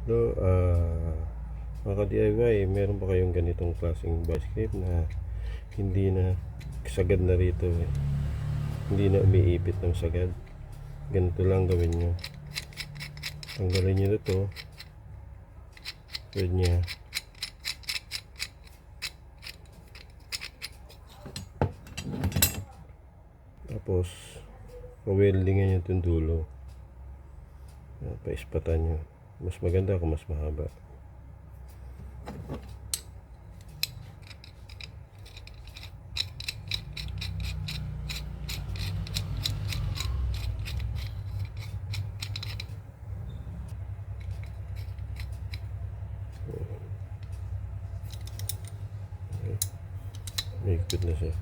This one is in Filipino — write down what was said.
No, mga ka-DIY, meron ba kayong ganitong klaseng basket na hindi na sagad na rito eh. Hindi na umiipit ng sagad. Ganito lang gawin nyo. Tanggalin nyo na to. Pwede niya. Tapos, pa-weldingan nyo itong dulo. Pa-ispatan nyo. Mas maganda kung mas mahaba. May ikot na siya.